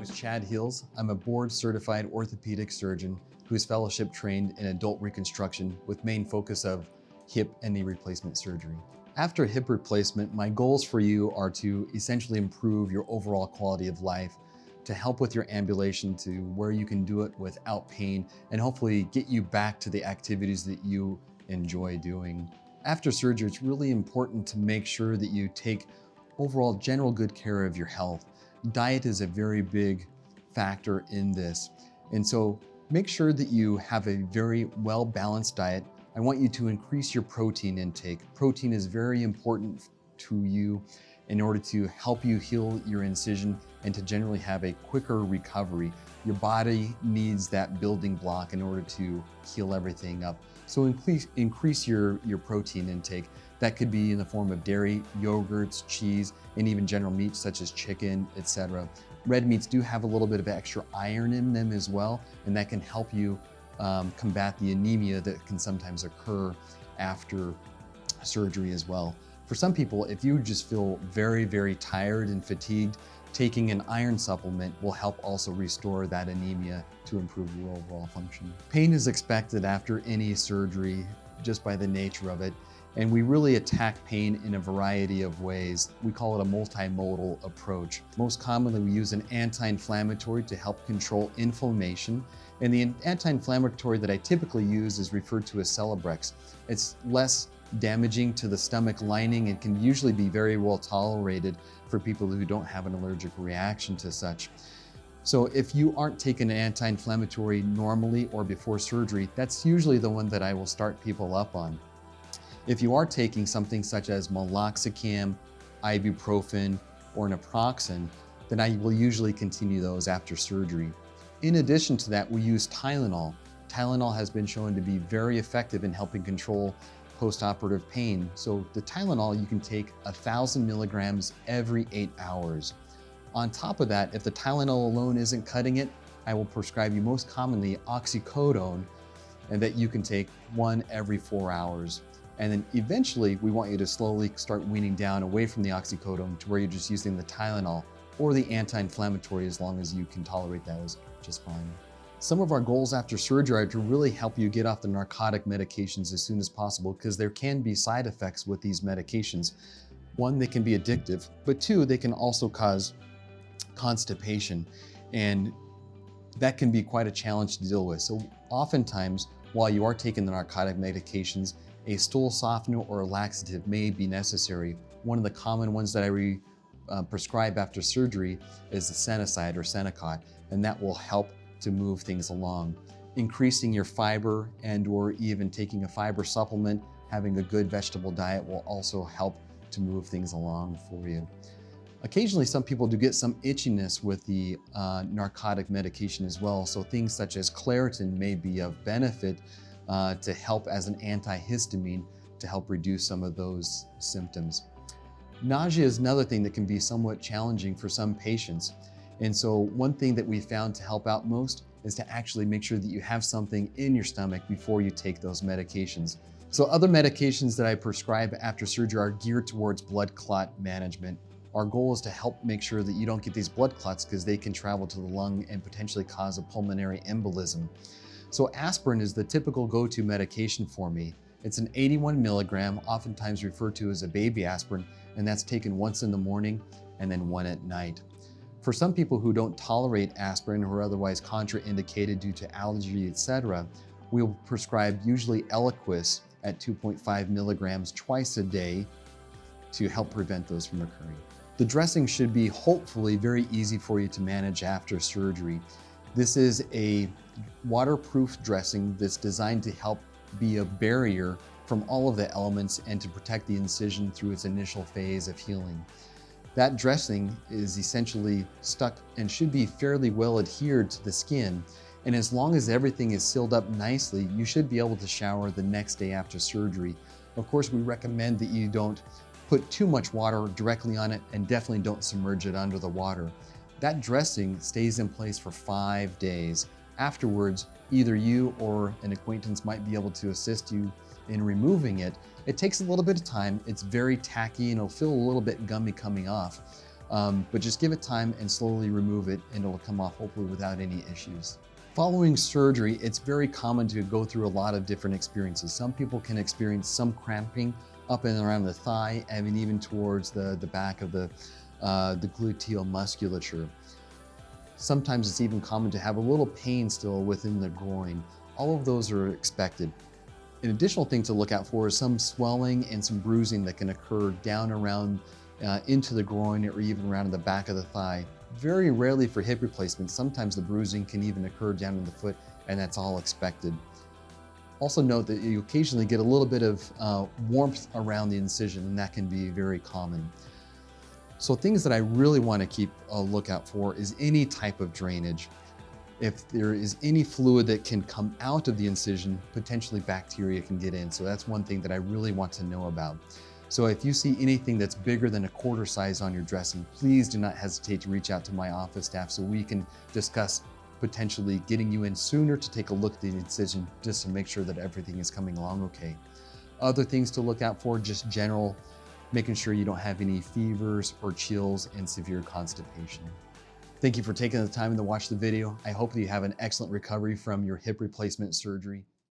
name is Chad Hills. I'm a board-certified orthopedic surgeon who is fellowship trained in adult reconstruction with main focus of hip and knee replacement surgery. After hip replacement, my goals for you are to essentially improve your overall quality of life, to help with your ambulation to where you can do it without pain, and hopefully get you back to the activities that you enjoy doing. After surgery, it's really important to make sure that you take overall general good care of your health. Diet is a very big factor in this. And so make sure that you have a very well-balanced diet. I want you to increase your protein intake. Protein is very important to you in order to help you heal your incision and to generally have a quicker recovery. Your body needs that building block in order to heal everything up. So increase your protein intake. That could be in the form of dairy, yogurts, cheese, and even general meats such as chicken, etc. Red meats do have a little bit of extra iron in them as well, and that can help you combat the anemia that can sometimes occur after surgery as well. For some people, if you just feel very, very tired and fatigued, taking an iron supplement will help also restore that anemia to improve your overall function. Pain is expected after any surgery just by the nature of it, and we really attack pain in a variety of ways. We call it a multimodal approach. Most commonly, we use an anti-inflammatory to help control inflammation, and the anti-inflammatory that I typically use is referred to as Celebrex. It's less damaging to the stomach lining and can usually be very well tolerated for people who don't have an allergic reaction to such. So if you aren't taking an anti-inflammatory normally or before surgery, that's usually the one that I will start people up on. If you are taking something such as meloxicam, ibuprofen, or naproxen, then I will usually continue those after surgery. In addition to that, we use Tylenol. Tylenol has been shown to be very effective in helping control post-operative pain. So the Tylenol, you can take 1,000 milligrams every 8 hours. On top of that, if the Tylenol alone isn't cutting it, I will prescribe you most commonly oxycodone, and that you can take 1 every 4 hours. And then eventually, we want you to slowly start weaning down away from the oxycodone to where you're just using the Tylenol or the anti-inflammatory as long as you can tolerate those just fine. Some of our goals after surgery are to really help you get off the narcotic medications as soon as possible, because there can be side effects with these medications. One, they can be addictive, but two, they can also cause constipation, and that can be quite a challenge to deal with. So oftentimes, while you are taking the narcotic medications, a stool softener or a laxative may be necessary. One of the common ones that I prescribe after surgery is the Senocide or Senocot, and that will help to move things along. Increasing your fiber and or even taking a fiber supplement, having a good vegetable diet will also help to move things along for you. Occasionally, some people do get some itchiness with the narcotic medication as well, so things such as Claritin may be of benefit to help as an antihistamine to help reduce some of those symptoms. Nausea is another thing that can be somewhat challenging for some patients. And so one thing that we found to help out most is to actually make sure that you have something in your stomach before you take those medications. So other medications that I prescribe after surgery are geared towards blood clot management. Our goal is to help make sure that you don't get these blood clots because they can travel to the lung and potentially cause a pulmonary embolism. So aspirin is the typical go-to medication for me. It's an 81 milligram, oftentimes referred to as a baby aspirin, and that's taken once in the morning and then one at night. For some people who don't tolerate aspirin or are otherwise contraindicated due to allergy, etc., we'll prescribe usually Eliquis at 2.5 milligrams twice a day to help prevent those from occurring. The dressing should be hopefully very easy for you to manage after surgery. This is a waterproof dressing that's designed to help be a barrier from all of the elements and to protect the incision through its initial phase of healing. That dressing is essentially stuck and should be fairly well adhered to the skin. And as long as everything is sealed up nicely, you should be able to shower the next day after surgery. Of course, we recommend that you don't put too much water directly on it and definitely don't submerge it under the water. That dressing stays in place for 5 days. Afterwards, either you or an acquaintance might be able to assist you in removing it. It takes a little bit of time. It's very tacky and it'll feel a little bit gummy coming off. but just give it time and slowly remove it, and it'll come off hopefully without any issues. Following surgery, it's very common to go through a lot of different experiences. Some people can experience some cramping up and around the thigh, and even towards the back of the gluteal musculature. Sometimes it's even common to have a little pain still within the groin. All of those are expected. An additional thing to look out for is some swelling and some bruising that can occur down around into the groin, or even around the back of the thigh. Very rarely for hip replacement, sometimes the bruising can even occur down in the foot, and that's all expected. Also note that you occasionally get a little bit of warmth around the incision, and that can be very common. So things that I really want to keep a lookout for is any type of drainage. If there is any fluid that can come out of the incision, potentially bacteria can get in. So that's one thing that I really want to know about. So if you see anything that's bigger than a quarter size on your dressing, please do not hesitate to reach out to my office staff so we can discuss potentially getting you in sooner to take a look at the incision, just to make sure that everything is coming along okay. Other things to look out for, just general, making sure you don't have any fevers or chills and severe constipation. Thank you for taking the time to watch the video. I hope that you have an excellent recovery from your hip replacement surgery.